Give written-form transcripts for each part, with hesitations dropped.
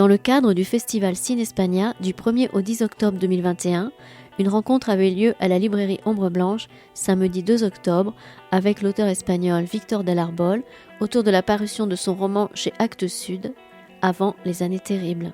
Dans le cadre du festival Cinespaña du 1er au 10 octobre 2021, une rencontre avait lieu à la librairie Ombre Blanche samedi 2 octobre avec l'auteur espagnol Víctor del Arbol autour de la parution de son roman chez Actes Sud, Avant les années terribles.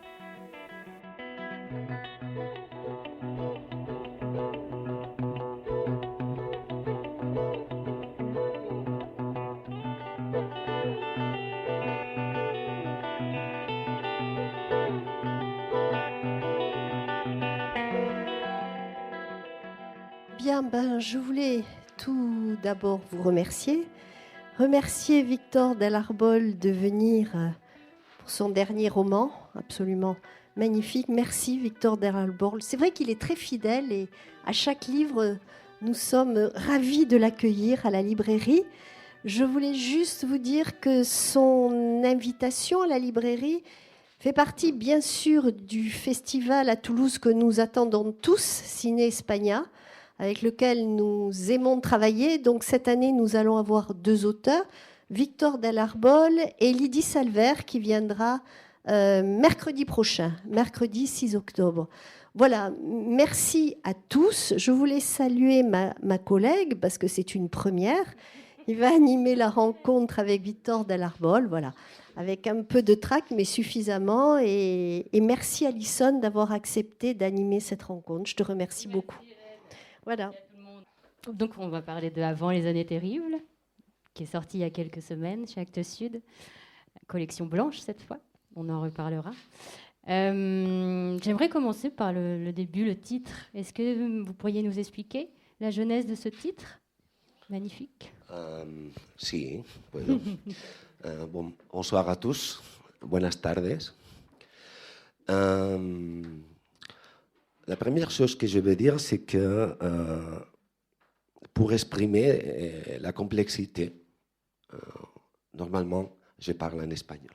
Bien, je voulais tout d'abord vous remercier Víctor del Arbol de venir pour son dernier roman, absolument magnifique. Merci Víctor del Arbol. C'est vrai qu'il est très fidèle et à chaque livre, nous sommes ravis de l'accueillir à la librairie. Je voulais juste vous dire que son invitation à la librairie fait partie bien sûr du festival à Toulouse que nous attendons tous, Cinespaña, avec lequel nous aimons travailler. Donc cette année, nous allons avoir 2 auteurs, Víctor del Arbol et Lydie Salver, qui viendra mercredi prochain, mercredi 6 octobre. Voilà, merci à tous. Je voulais saluer ma collègue, parce que c'est une première. Il va animer la rencontre avec Víctor del Arbol, voilà, avec un peu de trac, mais suffisamment. Et merci Alison d'avoir accepté d'animer cette rencontre. Je te remercie beaucoup. Voilà. Donc on va parler de Avant les années terribles, qui est sorti il y a quelques semaines chez Actes Sud, collection blanche cette fois, on en reparlera. J'aimerais commencer par le début, le titre. Est-ce que vous pourriez nous expliquer la genèse de ce titre magnifique? Sí, bueno. Bonsoir à tous, buenas tardes. La première chose que je veux dire, c'est que pour exprimer la complexité, normalement, je parle en espagnol.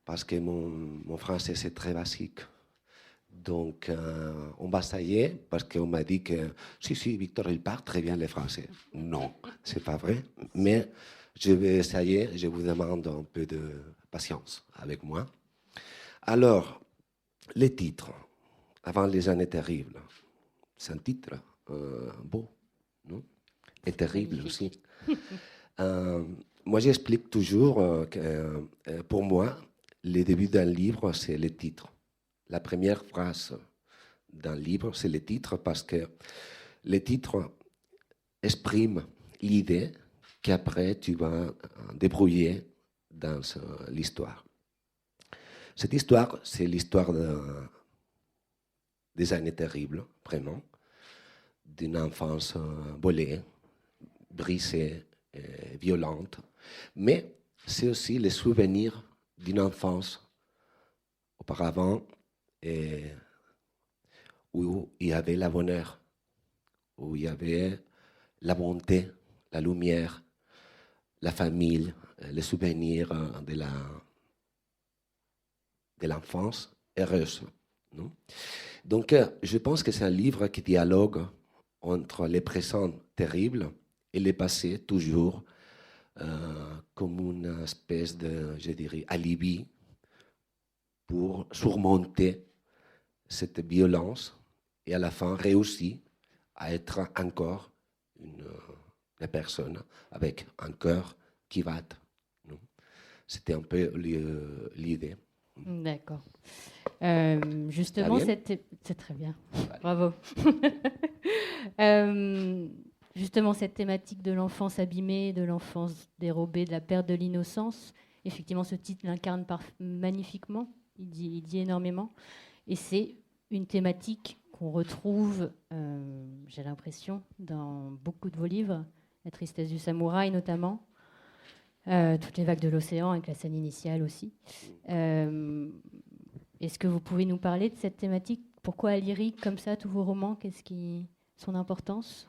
Parce que mon français, c'est très basique. Donc, on va essayer, parce qu'on m'a dit que si, Victor, il parle très bien le français. Non, c'est pas vrai. Mais je vais essayer, je vous demande un peu de patience avec moi. Alors, les titres. Avant les années terribles. C'est un titre beau, non? Et terrible aussi. Moi, j'explique toujours que pour moi, le début d'un livre, c'est le titre. La première phrase d'un livre, c'est le titre parce que le titre exprime l'idée qu'après tu vas débrouiller dans l'histoire. Cette histoire, c'est l'histoire des années terribles, vraiment, d'une enfance volée, brisée, violente, mais c'est aussi le souvenir d'une enfance auparavant où il y avait la bonheur, où il y avait la bonté, la lumière, la famille, les souvenirs de l'enfance heureuse. Non? Donc, je pense que c'est un livre qui dialogue entre les présents terribles et les passés toujours comme une espèce de, je dirais, alibi pour surmonter cette violence et à la fin réussir à être encore une personne avec un cœur qui bat. Non? C'était un peu l'idée. D'accord. Justement, c'est très bien. Bravo. Justement, cette thématique de l'enfance abîmée, de l'enfance dérobée, de la perte de l'innocence, effectivement, ce titre l'incarne magnifiquement. Il dit énormément. Et c'est une thématique qu'on retrouve, j'ai l'impression, dans beaucoup de vos livres. La tristesse du samouraï, notamment. Toutes les vagues de l'océan, avec la scène initiale aussi. Est-ce que vous pouvez nous parler de cette thématique? Pourquoi lyrique comme ça, tous vos romans? Qu'est-ce qui son importance?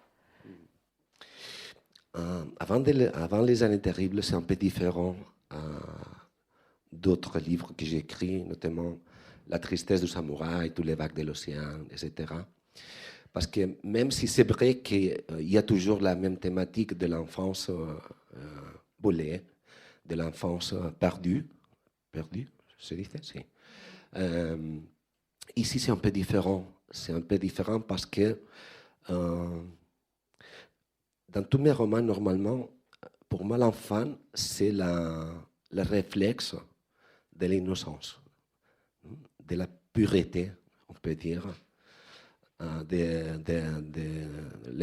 Avant les années terribles, c'est un peu différent d'autres livres que j'ai écrits, notamment La tristesse du samouraï, Toutes les vagues de l'océan, etc. Parce que même si c'est vrai qu'il y a toujours la même thématique de l'enfance volée, de l'enfance perdue, se dit, si. Ici, c'est un peu différent. C'est un peu différent parce que dans tous mes romans, normalement, pour moi, l'enfant, c'est le réflexe de l'innocence, de la pureté, on peut dire, le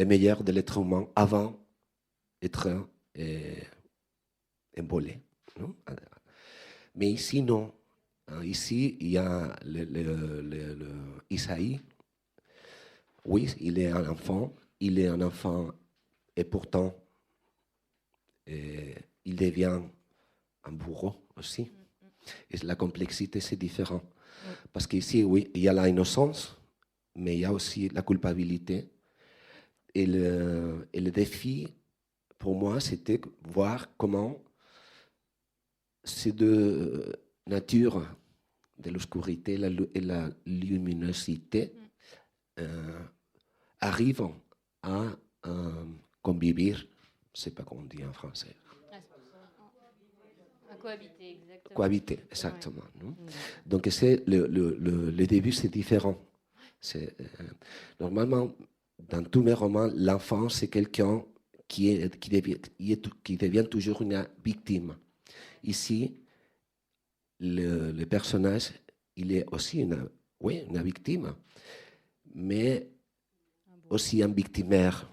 meilleur de l'être humain avant d'être embolé. Non? Mais ici, non. Ici, il y a Isaïe. Oui, il est un enfant. Il est un enfant et pourtant, il devient un bourreau aussi. Et la complexité, c'est différent. Parce qu'ici, oui, il y a l'innocence, mais il y a aussi la culpabilité. Et le défi, pour moi, c'était voir comment ces deux natures de l'obscurité et la luminosité arrivent à convivre. Je ne sais pas comment on dit en français. Cohabiter, exactement. Cohabiter, exactement. Ouais. Donc, c'est le début, c'est différent. Normalement, dans tous mes romans, l'enfant, c'est quelqu'un qui devient toujours une victime. Ici, le personnage, il est aussi une victime, mais aussi un victimaire.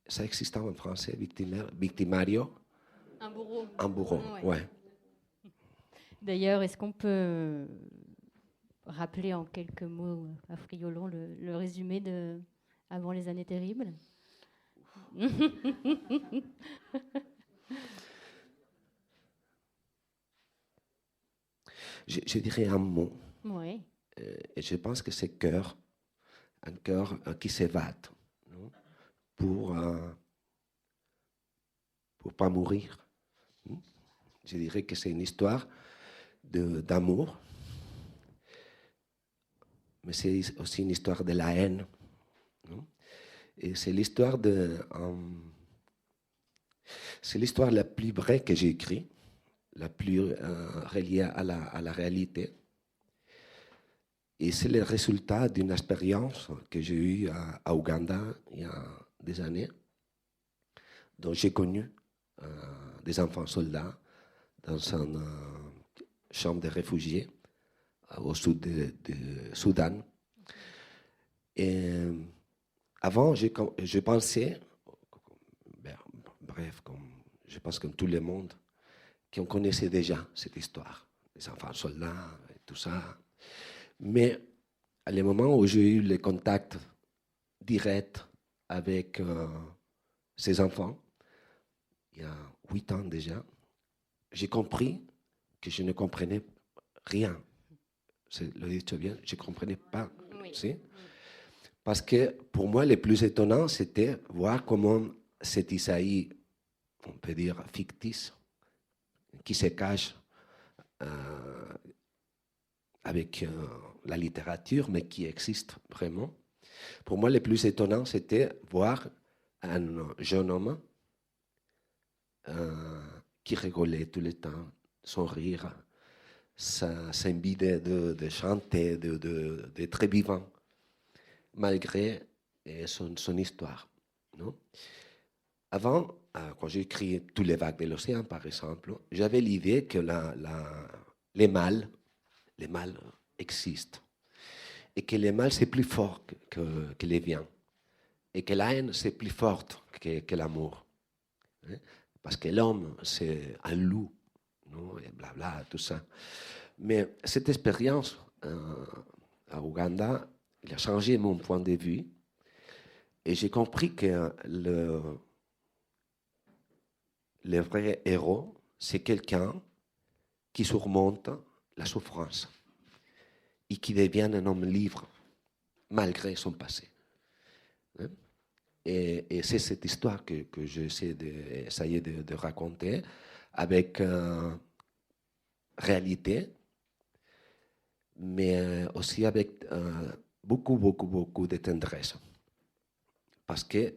Ça existe en français, victimaire, victimario. Un bourreau. Un bourreau, ouais. D'ailleurs, est-ce qu'on peut rappeler en quelques mots à Friolon le résumé de Avant les années terribles? Je dirais un mot. Oui. Et je pense que c'est cœur, un cœur qui s'évade, non? Pour pas mourir. Je dirais que c'est une histoire d'amour, mais c'est aussi une histoire de la haine. Non? Et c'est l'histoire c'est l'histoire la plus vraie que j'ai écrite, la plus reliée à la réalité. Et c'est le résultat d'une expérience que j'ai eue à Ouganda il y a des années, dont j'ai connu des enfants soldats dans une chambre de réfugiés au sud de Soudan. Et avant, je pensais, bref, je pense comme tout le monde, qu'on connaissait déjà cette histoire, les enfants soldats et tout ça. Mais à le moment où j'ai eu le contact direct avec ces enfants, il y a 8 ans déjà, j'ai compris que je ne comprenais rien. C'est le dit bien, je ne comprenais pas. Oui. Parce que pour moi, le plus étonnant, c'était voir comment cet Isaïe, on peut dire fictice, qui se cache avec la littérature, mais qui existe vraiment. Pour moi, le plus étonnant, c'était voir un jeune homme qui rigolait tout le temps, son rire, sa envie de chanter, d'être vivant, malgré son histoire. Non? Avant, quand j'ai écrit Tous les vagues de l'océan, par exemple, j'avais l'idée que les mâles existent et que les mâles, c'est plus fort que les biens et que la haine, c'est plus forte que l'amour. Hein? Parce que l'homme, c'est un loup, non? Et blabla, tout ça. Mais cette expérience à Ouganda, il a changé mon point de vue et j'ai compris que le vrai héros, c'est quelqu'un qui surmonte la souffrance et qui devient un homme libre malgré son passé. Hein? Et c'est cette histoire que j'essaie de raconter avec réalité, mais aussi avec beaucoup de tendresse. Parce que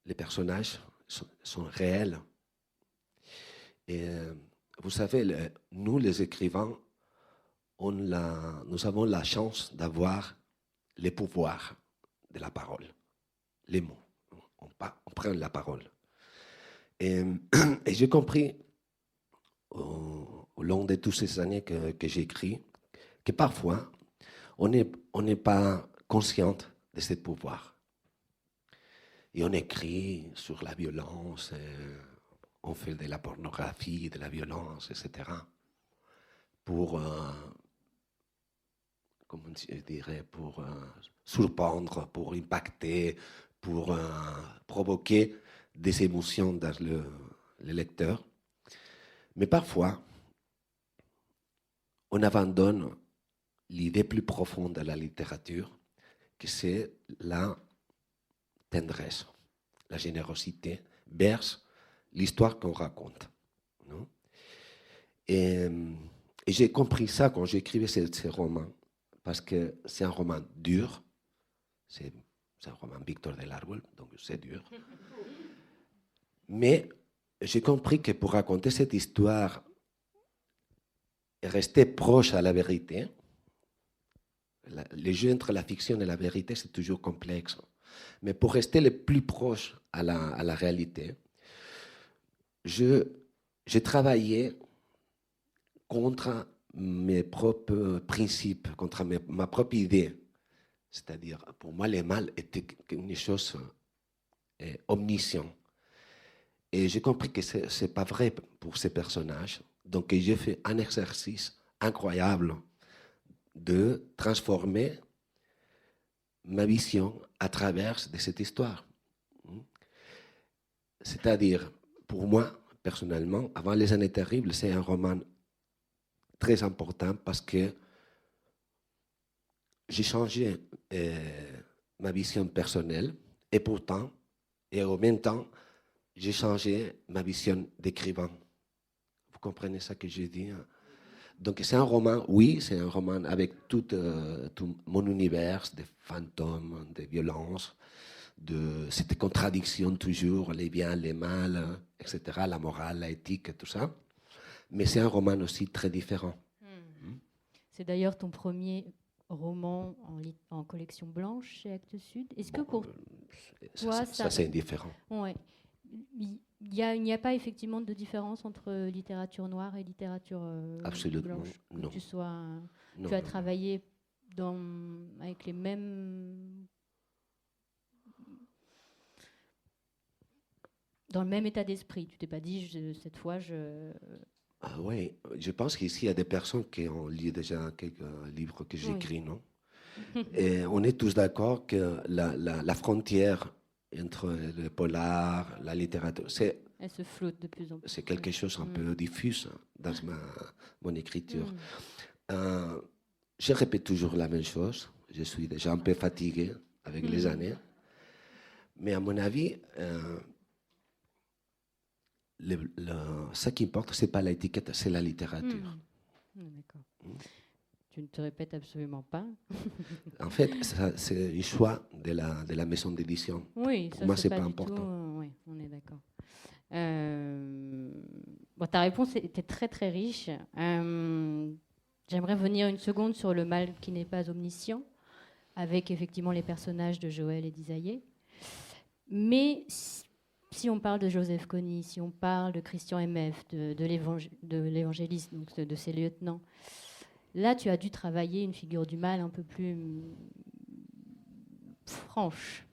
les personnages sont réels. Et vous savez, nous les écrivains, nous avons la chance d'avoir les pouvoirs de la parole, les mots. On prend la parole. Et j'ai compris au long de toutes ces années que j'écris que parfois, on n'est pas conscient de ce pouvoir. Et on écrit sur la violence, on fait de la pornographie, de la violence, etc. Pour, comment je dirais, pour surprendre, pour impacter, pour provoquer des émotions dans le lecteur. Mais parfois, on abandonne l'idée plus profonde de la littérature, que c'est la tendresse, la générosité vers l'histoire qu'on raconte. Non? Et j'ai compris ça quand j'écrivais ces romans, parce que c'est un roman dur, c'est un roman Victor del Árbol, donc c'est dur. Mais j'ai compris que pour raconter cette histoire et rester proche à la vérité, le jeu entre la fiction et la vérité, c'est toujours complexe. Mais pour rester le plus proche à la réalité, j'ai travaillé contre mes propres principes, contre ma propre idée. C'est-à-dire, pour moi, le mal était une chose omnisciente. Et j'ai compris que ce n'est pas vrai pour ces personnages. Donc, j'ai fait un exercice incroyable de transformer ma vision à travers de cette histoire. C'est-à-dire, pour moi, personnellement, Avant les années terribles, c'est un roman très important parce que j'ai changé ma vision personnelle et pourtant, et en même temps, j'ai changé ma vision d'écrivain. Vous comprenez ça que je dis? Donc c'est un roman, oui, c'est un roman avec tout mon univers de fantômes, de violences, de cette contradiction toujours, les biens, les mal, etc., la morale, l'éthique, tout ça. Mais c'est un roman aussi très différent. C'est d'ailleurs ton premier roman en collection blanche chez Actes Sud. Est-ce que pour toi, ça c'est indifférent. Ouais. Il n'y a pas effectivement de différence entre littérature noire et littérature blanche. Non. Tu as travaillé avec les mêmes... Dans le même état d'esprit. Tu t'es pas dit, cette fois, Ah oui, je pense qu'ici, il y a des personnes qui ont lu déjà quelques livres que j'écris, oui. Non? Et on est tous d'accord que la frontière entre le polar, la littérature, elle se flotte de plus en plus. C'est quelque chose un peu diffus dans mon écriture. Je répète toujours la même chose. Je suis déjà un peu fatigué avec les années. Mais à mon avis, ce qui importe, ce n'est pas l'étiquette, c'est la littérature. D'accord. Tu ne te répètes absolument pas. En fait, c'est le choix de la maison d'édition. Oui, pour moi, ce n'est pas important. Oui, on est d'accord. Ta réponse était très très riche. J'aimerais revenir une seconde sur le mal qui n'est pas omniscient, avec effectivement les personnages de Joël et d'Isaïe. Mais si on parle de Joseph Kony, si on parle de Christian M.F., de l'évangéliste, donc de ses lieutenants, là, tu as dû travailler une figure du mal un peu plus franche.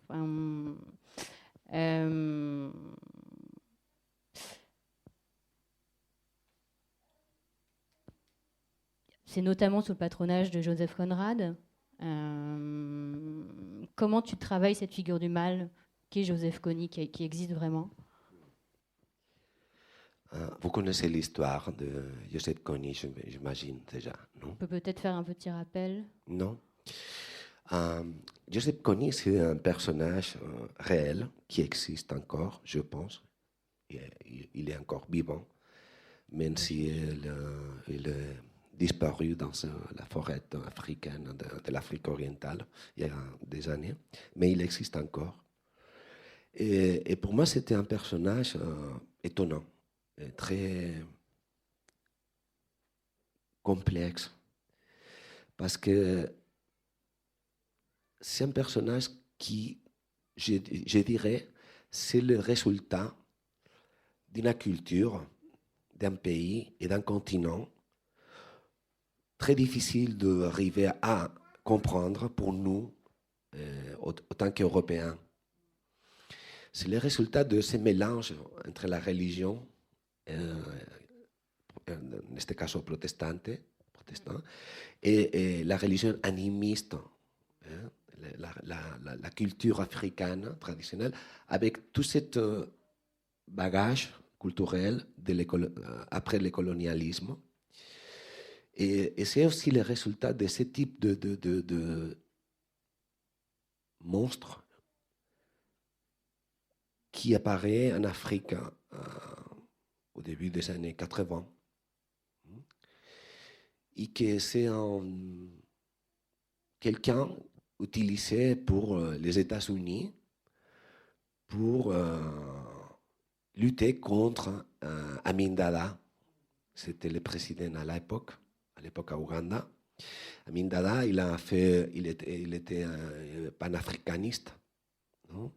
C'est notamment sous le patronage de Joseph Conrad. Comment tu travailles cette figure du mal qui est Joseph Kony, qui existe vraiment? Vous connaissez l'histoire de Joseph Kony, j'imagine déjà, non? On peut peut-être faire un petit rappel. Non. Joseph Kony, c'est un personnage réel qui existe encore, je pense. Il est encore vivant, même s'il est disparu dans la forêt africaine de l'Afrique orientale il y a des années, mais il existe encore. Et pour moi, c'était un personnage étonnant, très complexe. Parce que c'est un personnage qui, je dirais, c'est le résultat d'une culture, d'un pays et d'un continent très difficile d'arriver à comprendre pour nous, autant qu'Européens. C'est le résultat de ce mélange entre la religion, en este caso protestant, et la religion animiste, la culture africaine traditionnelle, avec tout ce bagage culturel après le colonialisme. Et c'est aussi le résultat de ce type de monstre qui apparaît en Afrique au début des années 80. Et que c'est quelqu'un utilisé pour les États-Unis pour lutter contre Amin Dada. C'était le président à l'époque à Ouganda. Amin Dada, il était un panafricaniste. Non?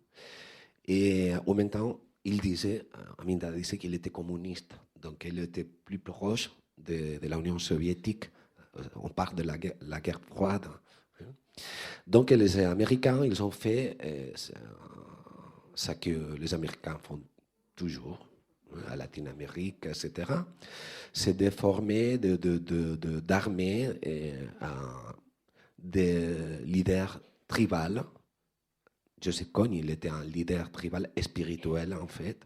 Et en même temps, Amin Dada disait qu'il était communiste. Donc, il était plus proche de la Union soviétique. On parle de la guerre froide. Donc, les Américains, ils ont fait ce que les Américains font toujours, à Latine-Amérique, etc. C'est de former, d'armer des leaders tribaux. Joseph Kony, il était un leader tribal spirituel, en fait,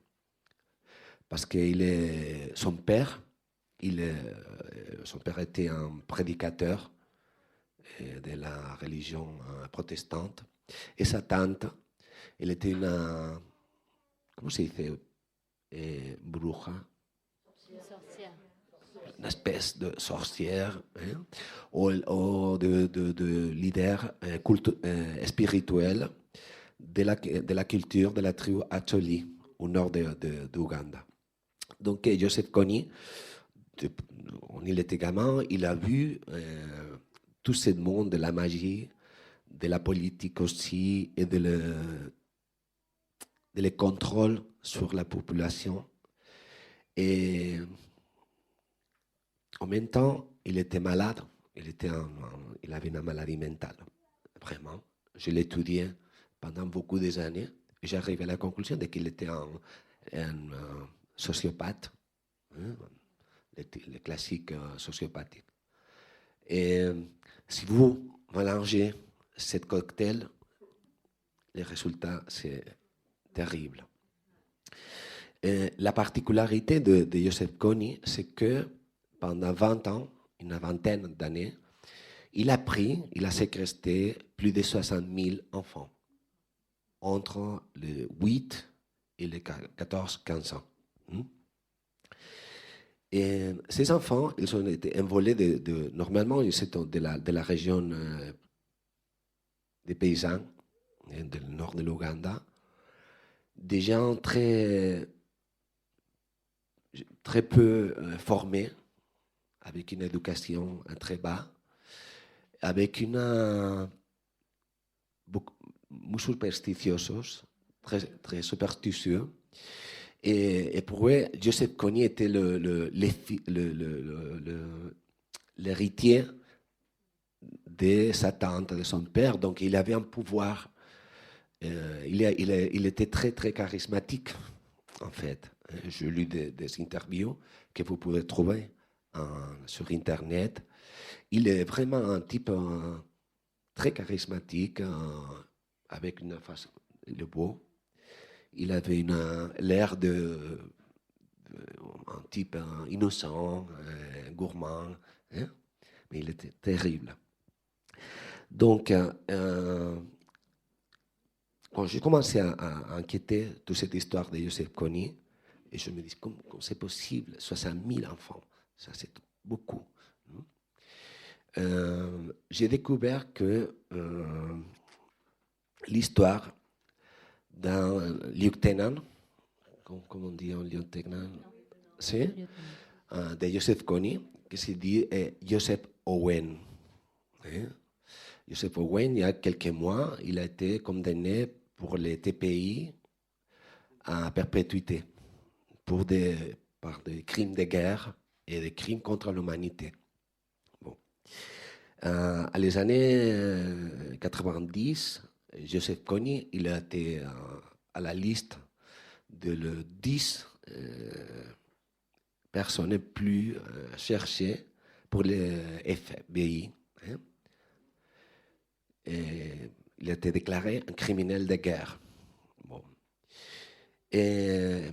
parce que son père était un prédicateur de la religion protestante, et sa tante, elle était comment se dit, bruja, une espèce de sorcière, ou de leader spirituel de la culture de la tribu Acholi, au nord d'Ouganda. Donc, Joseph Kony, quand il était gamin, il a vu tout ce monde de la magie, de la politique aussi, et de le contrôle sur la population. Et en même temps, il était malade, il avait une maladie mentale, vraiment. Je l'ai étudié pendant beaucoup d'années, et j'arrive à la conclusion qu'il était un sociopathe, le classique sociopathique. Et si vous mélangez ce cocktail, le résultat, c'est terrible. Et la particularité de Joseph Kony, c'est que pendant 20 ans, une vingtaine d'années, il a séquestré plus de 60 000 enfants entre les 8 et les 14-15 ans. Et ces enfants, ils ont été envolés normalement, c'est de la région des paysans, du nord de l'Ouganda, des gens très peu formés, avec une éducation très bas, avec beaucoup superstitiosos, très superstitieux. Et pour eux, Joseph Kony était l'héritier de sa tante, de son père, donc il avait un pouvoir. Il était très, très charismatique, en fait. J'ai lu des interviews que vous pouvez trouver sur Internet. Il est vraiment un type très charismatique, avec une face, il est beau. Il avait l'air d'un type innocent, gourmand, hein? Mais il était terrible. Donc, quand j'ai commencé à enquêter toute cette histoire de Joseph Kony, et je me dis, comment c'est possible, 60 000 enfants, ça c'est beaucoup. J'ai découvert que l'histoire d'un lieutenant, comment on dit un lieutenant, c'est de Joseph Kony, que se dit Joseph Owen. Joseph Owen, il y a quelques mois, il a été condamné pour les TPI à perpétuité par des crimes de guerre et des crimes contre l'humanité. Bon. À les années 90, Joseph Kony, il a été à la liste de les 10 personnes les plus cherchées pour les FBI. Et il a été déclaré un criminel de guerre. Bon. Et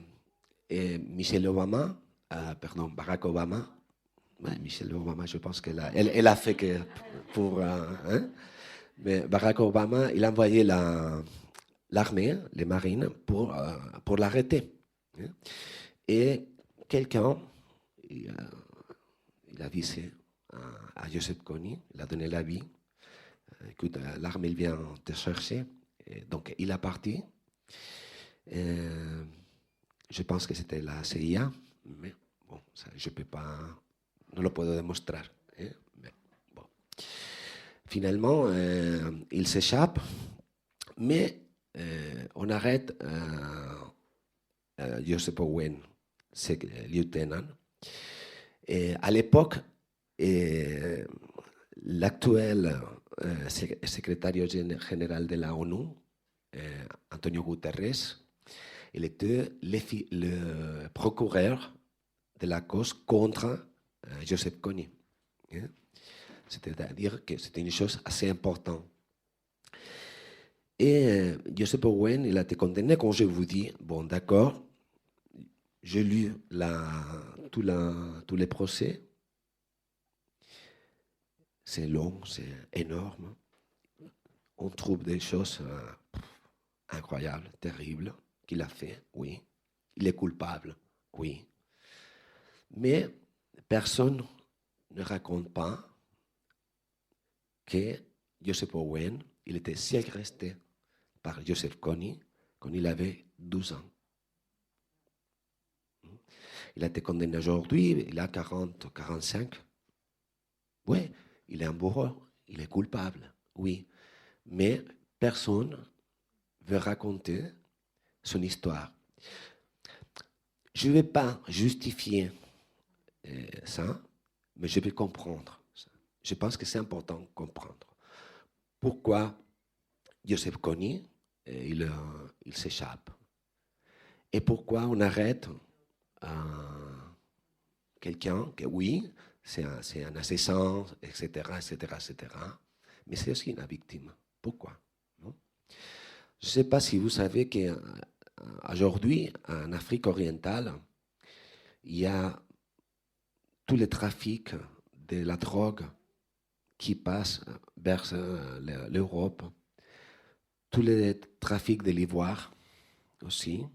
Michelle Obama, Barack Obama, Michelle Obama, je pense elle a fait que pour... mais Barack Obama, il a envoyé l'armée, les marines, pour l'arrêter. Et quelqu'un, il a visé à Joseph Kony, il a donné la vie. Écoute, l'armée vient te chercher. Et donc, il est parti. Je pense que c'était la CIA, mais bon, ça, je peux pas, no lo puedo demostrar. Mais, bon. Finalement, il s'échappe, mais on arrête Joseph Owen, c'est lieutenant. Et à l'époque, l'actuel secrétaire général de la ONU, Antonio Guterres, il était le procureur de la cause contre Joseph Kony. C'est-à-dire que c'était une chose assez importante. Et Joseph Owen, il a été condamné, comme je vous dis. Bon, d'accord, j'ai lu tous les procès. C'est long, c'est énorme. On trouve des choses incroyables, terribles qu'il a fait, oui. Il est coupable, oui. Mais personne ne raconte pas que Joseph Owen, il était séquestré par Joseph Kony quand il avait 12 ans. Il a été condamné aujourd'hui, il a 45. Oui, il est un bourreau, il est coupable, oui. Mais personne ne veut raconter son histoire. Je ne vais pas justifier ça, mais je vais comprendre. Je pense que c'est important de comprendre pourquoi Joseph Kony, il s'échappe. Et pourquoi on arrête quelqu'un que, oui, c'est un assassin, etc., etc., etc., mais c'est aussi une victime. Pourquoi? Non? Je ne sais pas si vous savez qu'aujourd'hui, en Afrique orientale, il y a tous les trafics de la drogue qui passent vers l'Europe, tous les trafics de l'ivoire aussi,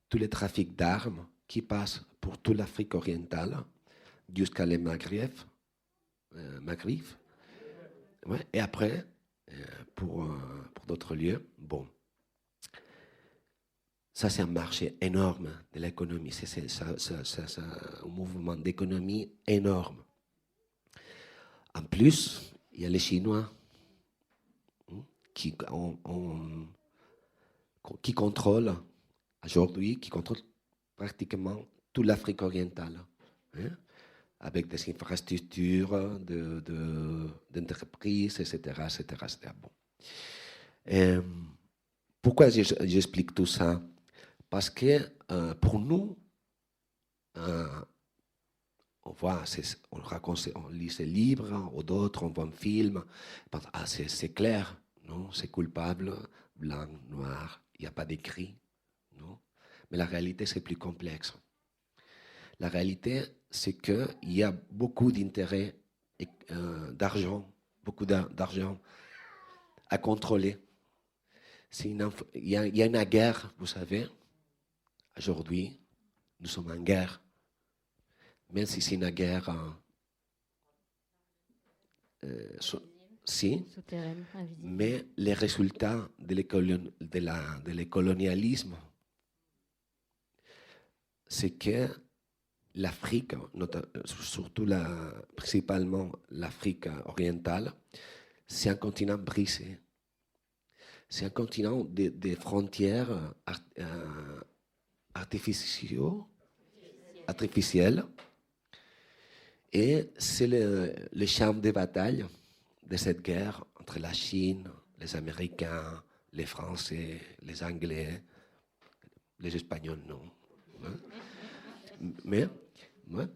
tous les trafics d'armes qui passent pour toute l'Afrique orientale jusqu'à le Maghreb. Ouais, et après, pour d'autres lieux, bon. Ça, c'est un marché énorme de l'économie. C'est un mouvement d'économie énorme. En plus, il y a les Chinois qui contrôlent aujourd'hui, qui contrôlent pratiquement toute l'Afrique orientale, avec des infrastructures d'entreprises, etc., etc., etc. Bon. Pourquoi j'explique tout ça? Parce que pour nous, on voit, on raconte, on lit ces livres, ou d'autres, on voit un film, on pense, ah, c'est clair, non, c'est coupable, blanc, noir, il n'y a pas d'écrit, non. Mais la réalité, c'est plus complexe. La réalité, c'est qu'il y a beaucoup d'intérêts, d'argent, beaucoup d'argent à contrôler. Il y a une guerre, vous savez. Aujourd'hui, nous sommes en guerre. Même si c'est une guerre mais les résultats de colonialisme, c'est que l'Afrique, surtout principalement l'Afrique orientale, c'est un continent brisé. C'est un continent des frontières artificielles. Et c'est le champ de bataille de cette guerre entre la Chine, les Américains, les Français, les Anglais, les Espagnols, non. Hein? Mais, ouais.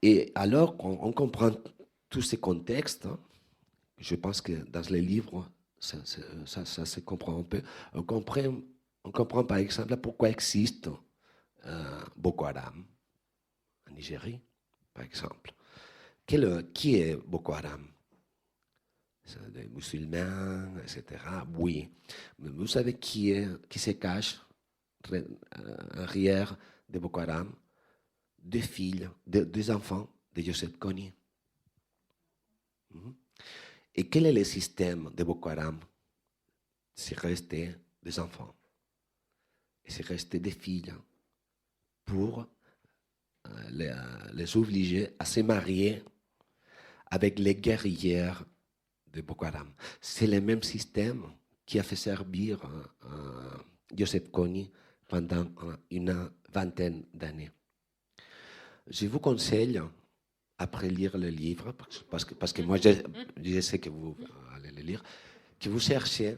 Et alors, on comprend tous ces contextes. Hein. Je pense que dans les livres, ça se comprend un peu. On comprend par exemple pourquoi existe Boko Haram en Nigerie, par exemple. Qui est Boko Haram? C'est des musulmans, etc. Oui. Mais vous savez qui se cache arrière de Boko Haram? Deux filles, deux enfants de Joseph Kony. Et quel est le système de Boko Haram? C'est resté des enfants. Et c'est resté des filles pour les obliger à se marier avec les guerrières de Boko Haram. C'est le même système qui a fait servir Joseph Kony pendant une vingtaine d'années. Je vous conseille, après lire le livre, parce que moi je sais que vous allez le lire, que vous cherchez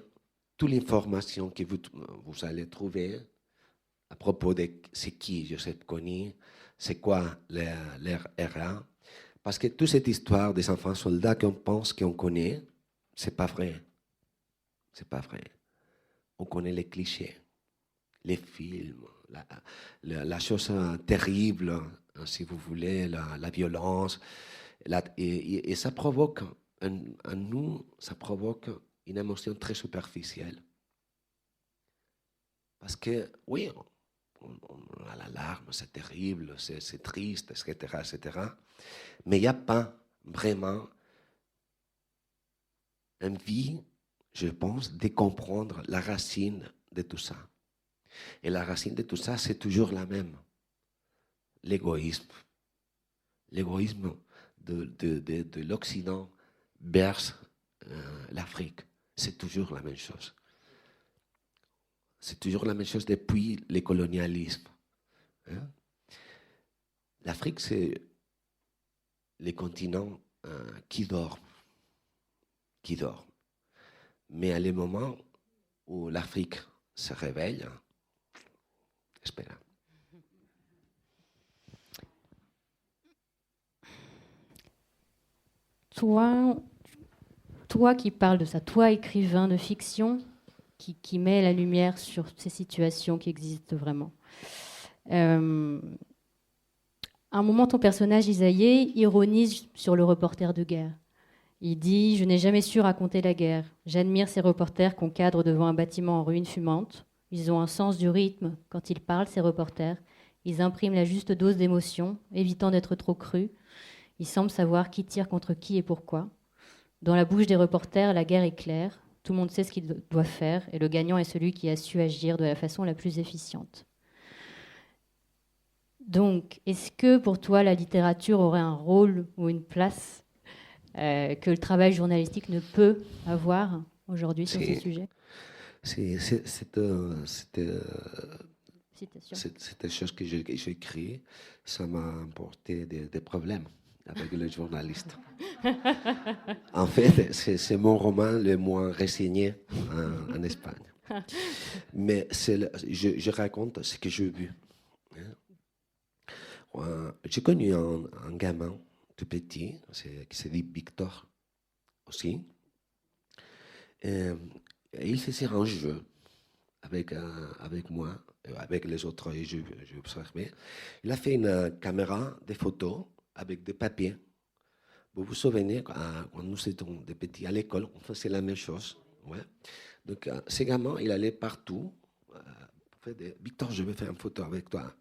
toute l'information que vous allez trouver à propos de c'est qui Joseph Kony, c'est quoi leur RA. Parce que toute cette histoire des enfants soldats qu'on pense qu'on connaît, c'est pas vrai. C'est pas vrai. On connaît les clichés, les films, la chose terrible, si vous voulez, la violence. Et ça provoque, en nous, ça provoque une émotion très superficielle. Parce que, oui, on a la larme, c'est terrible, c'est triste, etc., etc. Mais il n'y a pas vraiment envie, je pense, de comprendre la racine de tout ça. Et la racine de tout ça, c'est toujours la même. L'égoïsme. L'égoïsme de l'Occident berce l'Afrique. C'est toujours la même chose. C'est toujours la même chose depuis le colonialisme. Hein? L'Afrique, c'est le continent qui dort. Qui dort. Mais à le moment où l'Afrique se réveille, espère. Toi qui parles de ça, toi écrivain de fiction, qui met la lumière sur ces situations qui existent vraiment. À un moment, ton personnage Isaïe ironise sur le reporter de guerre. Il dit « Je n'ai jamais su raconter la guerre. J'admire ces reporters qu'on cadre devant un bâtiment en ruine fumante. Ils ont un sens du rythme quand ils parlent, ces reporters. Ils impriment la juste dose d'émotion, évitant d'être trop crus. Ils semblent savoir qui tire contre qui et pourquoi. Dans la bouche des reporters, la guerre est claire. Tout le monde sait ce qu'il doit faire et le gagnant est celui qui a su agir de la façon la plus efficiente. » Donc, est-ce que pour toi, la littérature aurait un rôle ou une place que le travail journalistique ne peut avoir aujourd'hui sur ces sujets? Cette chose que j'ai écrite, ça m'a apporté des problèmes avec les journalistes. En fait, c'est mon roman le moins renseigné en Espagne. Mais je raconte ce que j'ai vu. J'ai connu un gamin tout petit, qui se dit Victor aussi. Et il faisait un jeu avec moi, avec les autres, et j'ai observé. Il a fait une caméra de photos avec des papiers. Vous vous souvenez, quand nous étions des petits à l'école, on faisait la même chose. Ouais. Donc, ce gamin, il allait partout. Victor, je veux faire une photo avec toi.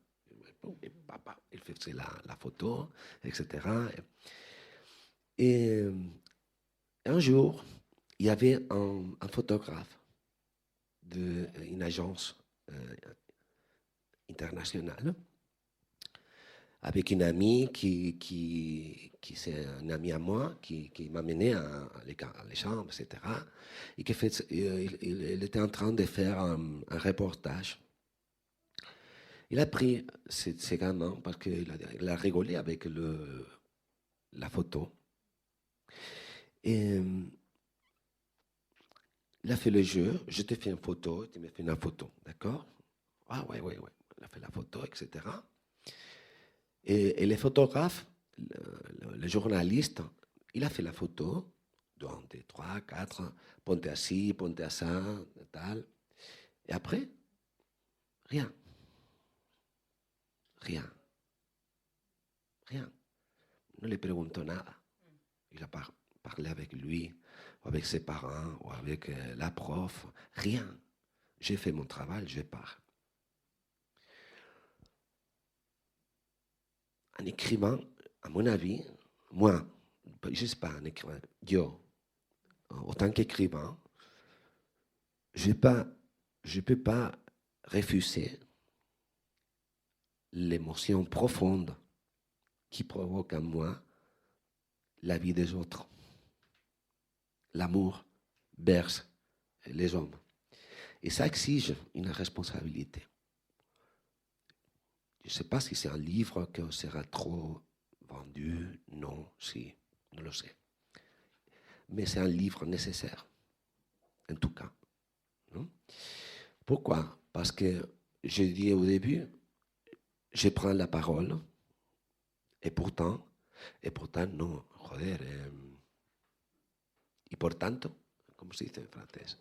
Et papa, il faisait la photo, etc. Et un jour, il y avait un photographe d'une agence internationale avec une amie qui c'est un ami à moi, qui m'a mené à les chambres, etc. Et il était en train de faire un reportage. Il a pris ces gamins parce qu'il a rigolé avec la photo. Et il a fait le jeu, je te fais une photo, tu me fais une photo, d'accord? Ah ouais. Il a fait la photo, etc. Et les photographes, le journaliste, il a fait la photo, 2, 3, 4, ponte à ci, ponte à ça, tal. Et après, rien. Ne lui pregunto nada. Il a parlé avec lui, ou avec ses parents, ou avec la prof. Rien. J'ai fait mon travail, je pars. Un écrivain, à mon avis, moi, je ne sais pas, un écrivain, yo, en tant qu'écrivain, je ne peux pas refuser l'émotion profonde qui provoque en moi la vie des autres. L'amour berce les hommes. Et ça exige une responsabilité. Je ne sais pas si c'est un livre qui sera trop vendu. Non, si, je le sais. Mais c'est un livre nécessaire, en tout cas. Non? Pourquoi? Parce que j'ai dit au début, je prends la parole, et pourtant, non, joder, y por tanto, como se dice en francés.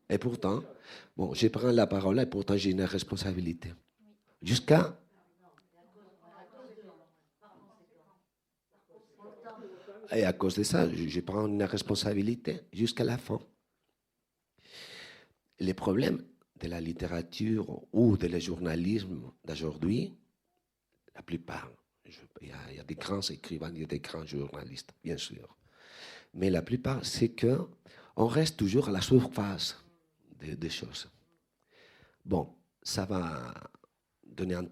Et pourtant, bon, je prends la parole et pourtant j'ai une responsabilité. Jusqu'à... Et à cause de ça, je prends une responsabilité jusqu'à la fin. Les problèmes de la littérature ou de le journalisme d'aujourd'hui, la plupart, il y a des grands écrivains, il y a des grands journalistes, bien sûr. Mais la plupart, c'est qu'on reste toujours à la surface des choses. Bon, ça va donner un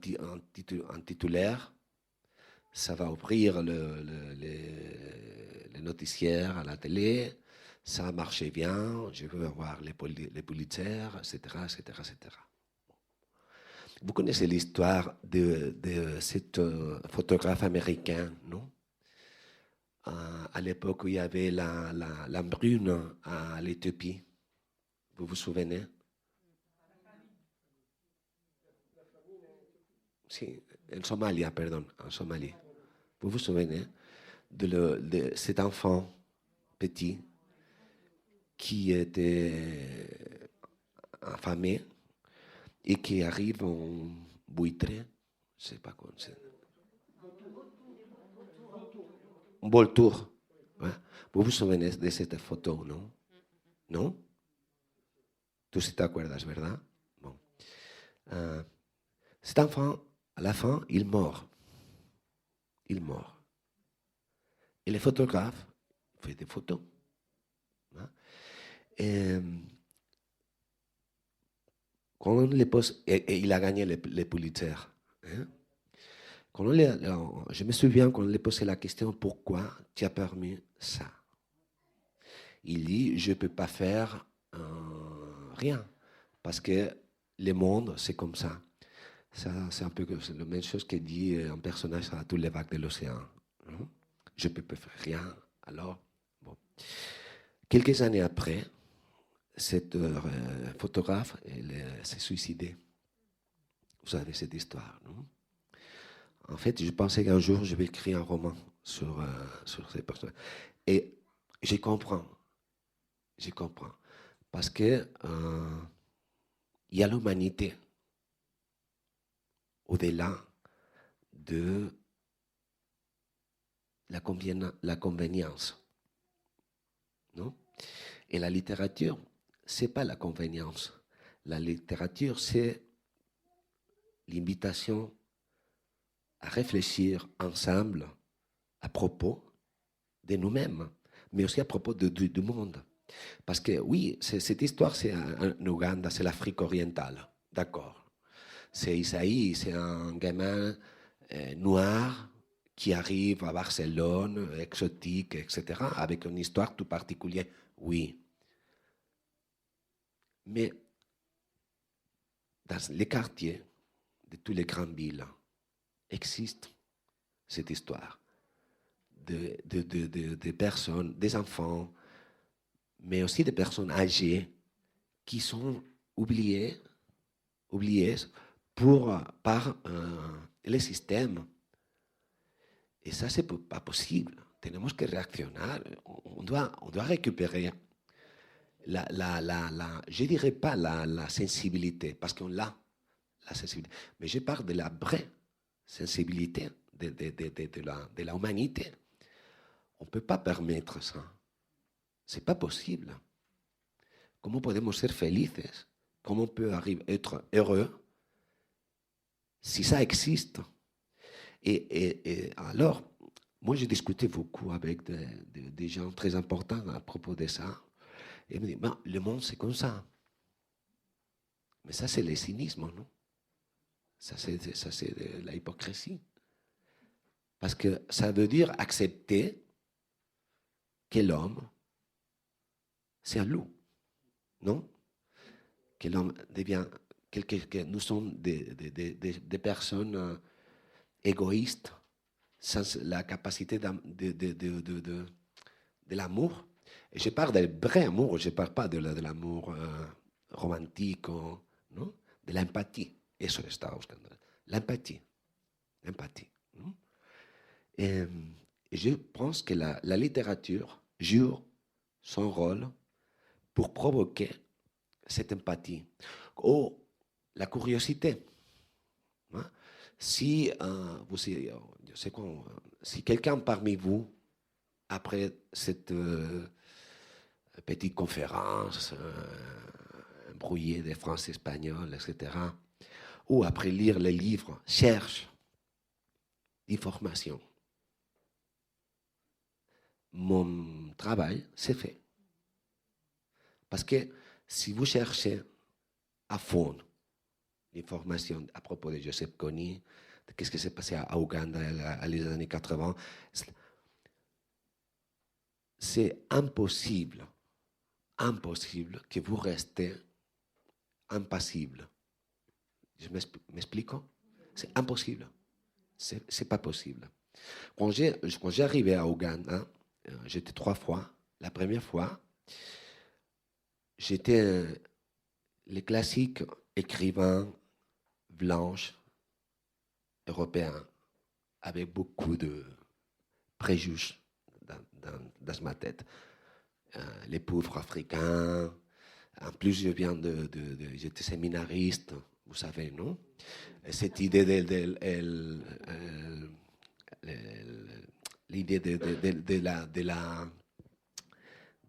titulaire, ça va ouvrir les noticiaires à la télé, ça a marché bien, je veux avoir les Pulitzer, etc., etc., etc. Vous connaissez l'histoire de cet photographe américain, non? À l'époque où il y avait l'hambrune à l'Éthiopie. Vous vous souvenez? Si, en Somalie, pardon, en Somalie. Vous vous souvenez de cet enfant petit qui était affamé et qui arrive en buitre, je ne sais pas comment c'est. Un vautour. Ouais. Vous vous souvenez de cette photo, non? Non? Tú sí te acuerdas, ¿verdad? Bon. Cet enfant, à la fin, il meurt. Il meurt. Et les photographes font des photos. Hein? Et quand on les pose, et il a gagné les Pulitzer. Hein? Je me souviens quand on lui posait la question, pourquoi tu as permis ça? Il dit, je ne peux pas faire rien, parce que le monde, c'est comme ça. C'est un peu la même chose que dit un personnage à toutes les vagues de l'océan. Hein? Je ne peux faire rien. Alors, bon. Quelques années après, cette photographe, elle s'est suicidée. Vous savez cette histoire, non? En fait, je pensais qu'un jour, je vais écrire un roman sur ces personnages. Et je comprends. Parce que il y a l'humanité au-delà de la convenience. Non? Et la littérature, ce n'est pas la convenience. La littérature, c'est l'invitation à réfléchir ensemble à propos de nous-mêmes, mais aussi à propos du monde. Parce que oui, cette histoire, c'est en Ouganda, c'est l'Afrique orientale, d'accord. C'est Isaïe, c'est un gamin noir qui arrive à Barcelone, exotique, etc., avec une histoire tout particulière. Oui. Mais dans les quartiers de toutes les grandes villes existe cette histoire de personnes, des enfants, mais aussi des personnes âgées qui sont oubliées par les systèmes. Et ça, c'est pas possible. Tenemos que reaccionar. On doit récupérer je dirais pas la sensibilité, parce qu'on l'a, la sensibilité, mais je parle de la vraie sensibilité de la humanité. On ne peut pas permettre ça. C'est pas possible. Comment podemos ser felices? Comment on peut être heureux si ça existe? Et alors, moi, j'ai discuté beaucoup avec des gens très importants à propos de ça. Et ils me disent, ben, le monde, c'est comme ça. Mais ça, c'est le cynisme, non? Ça, c'est de la hypocrisie. Parce que ça veut dire accepter que l'homme, c'est un loup, non? Que l'homme devient, que nous sommes des personnes égoïstes, sans la capacité de l'amour. Et je parle du vrai amour, je ne parle pas de l'amour romantique, non? De l'empathie. Eso estaba buscando. L'empathie. L'empathie. Et je pense que la littérature joue son rôle pour provoquer cette empathie. Ou la curiosité. Hein? Si, je sais quoi, si quelqu'un parmi vous, après cette petite conférence brouillée des français espagnols, etc., ou après lire les livres, cherche d'informations, mon travail, c'est fait. Parce que si vous cherchez à fond l'information à propos de Joseph Kony, de qu'est-ce qui s'est passé à Ouganda à les années 80, c'est impossible que vous restez impassible. Je m'explique? C'est impossible. C'est pas possible. Quand j'ai arrivé à Ouganda, j'étais 3 fois. La première fois, j'étais le classique écrivain blanche européen avec beaucoup de préjugés dans ma tête. Les pauvres africains. En plus, je viens j'étais séminariste, vous savez, non? Cette idée l'idée de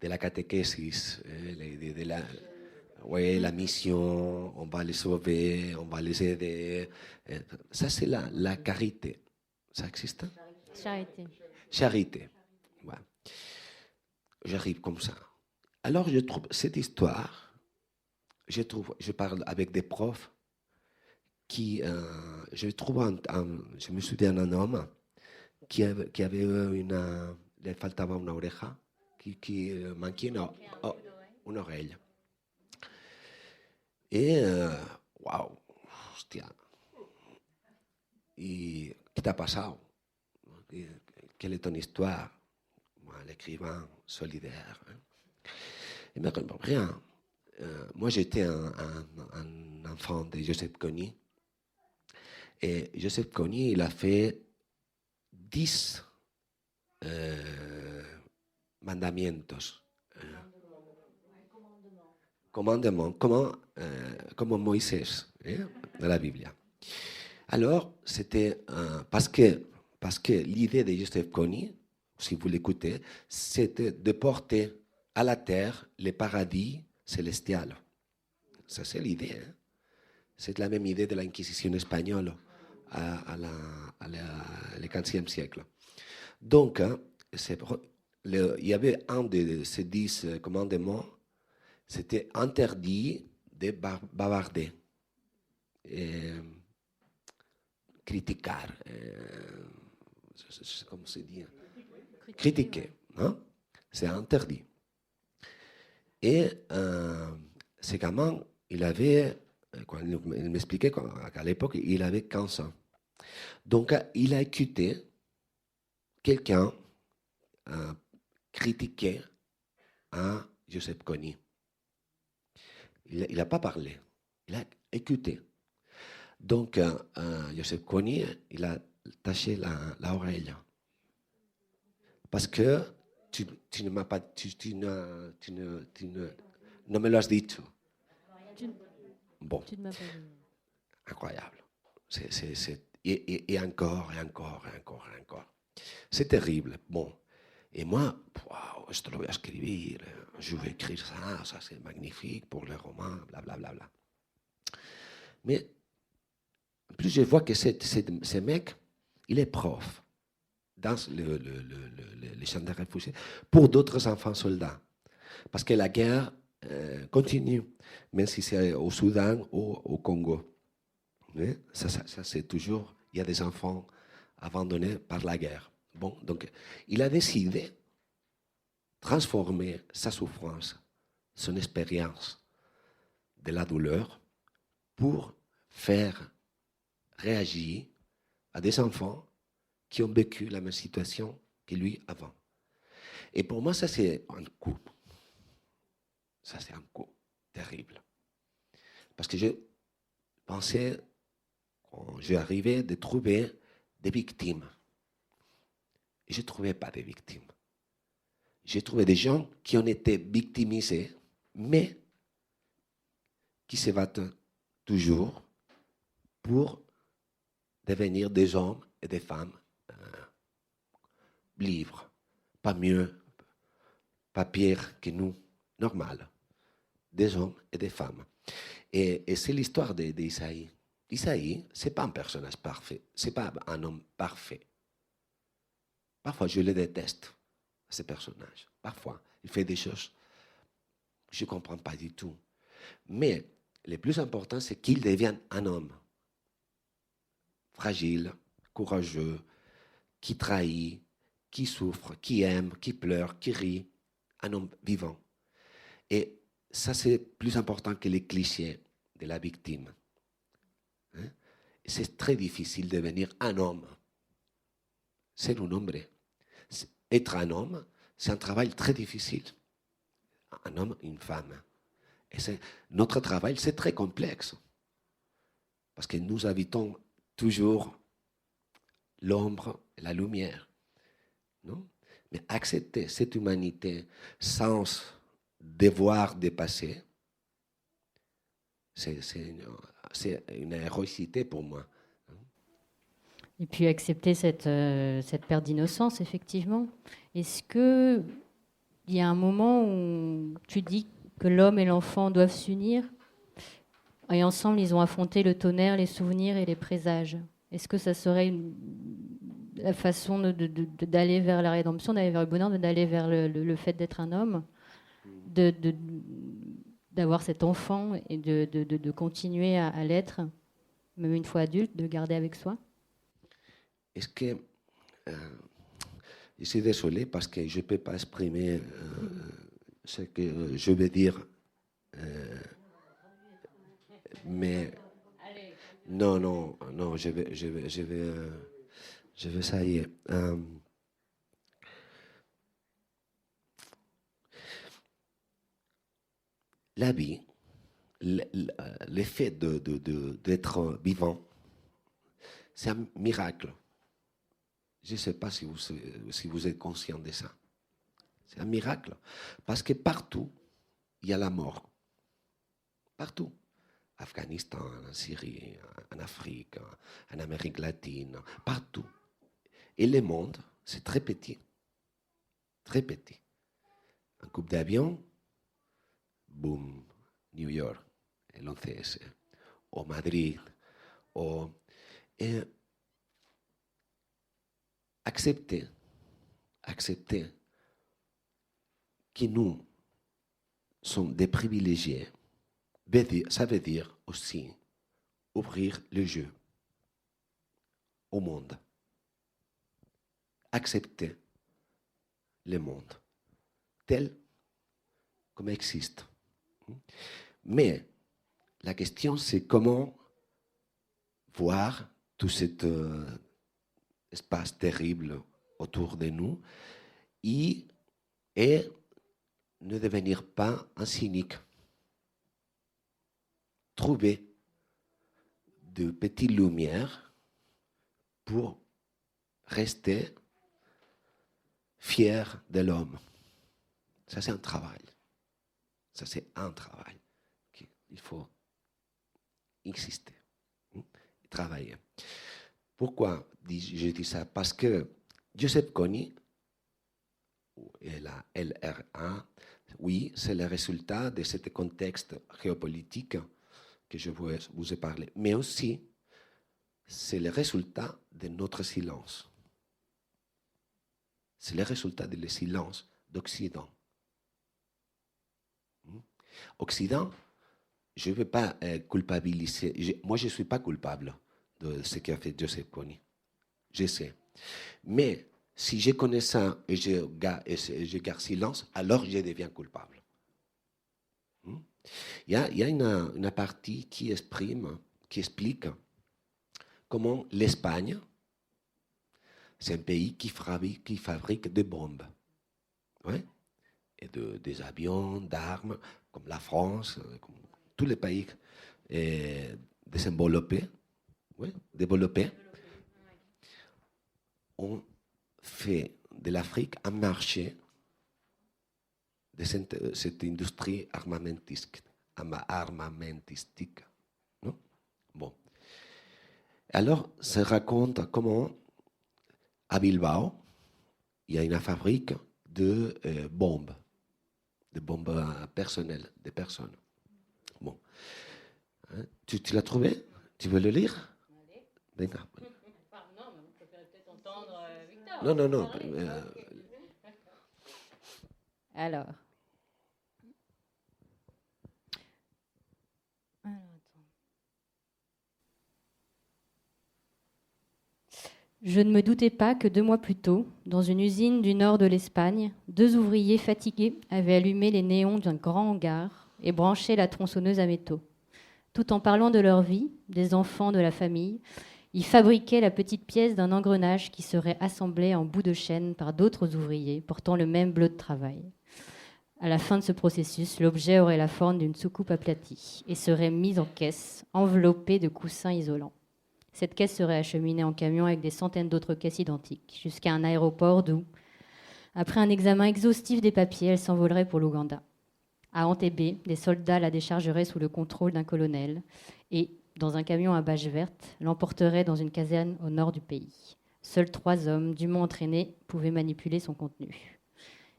la catéchésis, l'idée de la mission, on va les sauver, on va les aider. Ça, c'est la charité. Ça existe? Charité. Charité. Ouais. J'arrive comme ça. Alors, je trouve cette histoire, je parle avec des profs qui, je me souviens d'un homme qui avait il faltava una oreja, qui manquait une oreille. Et, waouh, hostia. Et qu'est-ce qui t'a passé? Quelle est ton histoire? Moi, l'écrivain solidaire. Hein. Il m'a dit, rien. Moi, j'étais un enfant de Joseph Kony. Et Joseph Kony, il a fait 10 mandamientos. Commandements, comme Moïse, dans la Bible. Alors, c'était parce que l'idée de Joseph Kony, si vous l'écoutez, c'était de porter à la terre le paradis célestial. Ça, c'est l'idée. Hein? C'est la même idée de l'Inquisition espagnole le XVe siècle. Donc, hein, il y avait un de ces 10 commandements, c'était interdit de bavarder. criticar, comment se dit, critiquer, hein? C'est interdit. Et ce gamin, il m'expliquait qu'à l'époque, il avait 15 ans. Donc, il a écouté quelqu'un critiquer à Joseph Kony. Il n'a pas parlé, il a écouté. Donc, Joseph Kony, il a taché l'oreille. Parce que tu ne m'as pas, non me l'as dit. Bon, incroyable. Et encore. C'est terrible. Bon. Et moi, wow, je te le vais écrire, je vais écrire ça c'est magnifique pour le roman, blablabla. Bla, bla. Mais plus je vois que ce mec, il est prof dans les champs de réfugiés pour d'autres enfants soldats. Parce que la guerre continue, même si c'est au Soudan ou au Congo. Mais ça c'est toujours, il y a des enfants abandonnés par la guerre. Bon, donc, il a décidé de transformer sa souffrance, son expérience de la douleur pour faire réagir à des enfants qui ont vécu la même situation que lui avant. Et pour moi, ça c'est un coup. Ça c'est un coup terrible. Parce que je pensais, quand j'arrivais, de trouver des victimes. Et je ne trouvais pas de victimes. J'ai trouvé des gens qui ont été victimisés, mais qui se battent toujours pour devenir des hommes et des femmes libres. Pas mieux, pas pire que nous, normal. Des hommes et des femmes. Et c'est l'histoire d'Isaïe. Isaïe, ce n'est pas un personnage parfait. Ce n'est pas un homme parfait. Parfois, je le déteste, ce personnage. Parfois, il fait des choses que je ne comprends pas du tout. Mais le plus important, c'est qu'il devienne un homme fragile, courageux, qui trahit, qui souffre, qui aime, qui pleure, qui rit. Un homme vivant. Et ça, c'est plus important que les clichés de la victime. Hein? C'est très difficile de devenir un homme. C'est un homme. Être un homme, c'est un travail très difficile. Un homme, une femme. Et notre travail, c'est très complexe. Parce que nous habitons toujours l'ombre et la lumière. Non? Mais accepter cette humanité sans devoir dépasser, c'est une héroïcité pour moi. Et puis accepter cette perte d'innocence, effectivement. Est-ce qu'il y a un moment où tu dis que l'homme et l'enfant doivent s'unir et ensemble ils ont affronté le tonnerre, les souvenirs et les présages? Est-ce que ça serait la façon d'aller vers la rédemption, d'aller vers le bonheur, d'aller vers le fait d'être un homme, d'avoir cet enfant et de continuer à l'être, même une fois adulte, de garder avec soi? Est-ce que je suis désolé parce que je ne peux pas exprimer ce que je veux dire, mais non, je vais ça y est. La vie, l'effet d'être vivant, c'est un miracle. Je ne sais pas si vous êtes conscient de ça. C'est un miracle. Parce que partout, il y a la mort. Partout. Afghanistan, en Syrie, en Afrique, en Amérique latine, partout. Et le monde, c'est très petit. Très petit. Un coupe d'avion, boum, New York, el 11S, ou Madrid, et accepter que nous sommes des privilégiés, ça veut dire aussi ouvrir le jeu. au monde. Accepter le monde tel comme il existe. Mais la question, c'est comment voir tout cet espace terrible autour de nous et ne devenir pas un cynique. Trouver de petites lumières pour rester fier de l'homme. Ça, c'est un travail. Ça, c'est un travail qu'il faut insister, travailler. Pourquoi je dis ça? Parce que Giuseppe Kony et la LRA, oui, c'est le résultat de ce contexte géopolitique que je vous ai parlé, mais aussi c'est le résultat de notre silence. C'est le résultat du silence d'Occident. Occident, je ne veux pas culpabiliser. Moi, je ne suis pas coupable de ce qu'a fait Giuseppe Kony. Je sais. Mais si je connais ça et je garde silence, alors je deviens coupable. Il y a une partie qui explique comment l'Espagne, c'est un pays qui fabrique des bombes. Ouais? Et des avions, d'armes, comme la France, comme tous les pays développés, ont fait de l'Afrique un marché de cette industrie armamentistique. Non? Bon. Alors, ça raconte comment, à Bilbao, il y a une fabrique de bombes personnelles, des personnes. Bon. Hein? Tu l'as trouvé? Tu veux le lire? D'accord. Non, mais vous préférez peut-être entendre Victor. Non. Alors. Je ne me doutais pas que 2 mois plus tôt, dans une usine du nord de l'Espagne, 2 ouvriers fatigués avaient allumé les néons d'un grand hangar et branché la tronçonneuse à métaux. Tout en parlant de leur vie, des enfants, de la famille, ils fabriquaient la petite pièce d'un engrenage qui serait assemblé en bout de chaîne par d'autres ouvriers portant le même bleu de travail. À la fin de ce processus, l'objet aurait la forme d'une soucoupe aplatie et serait mis en caisse, enveloppée de coussins isolants. Cette caisse serait acheminée en camion avec des centaines d'autres caisses identiques, jusqu'à un aéroport d'où, après un examen exhaustif des papiers, elle s'envolerait pour l'Ouganda. À Entebbe, des soldats la déchargeraient sous le contrôle d'un colonel et, dans un camion à bâche verte, l'emporteraient dans une caserne au nord du pays. Seuls 3 hommes, dûment entraînés, pouvaient manipuler son contenu.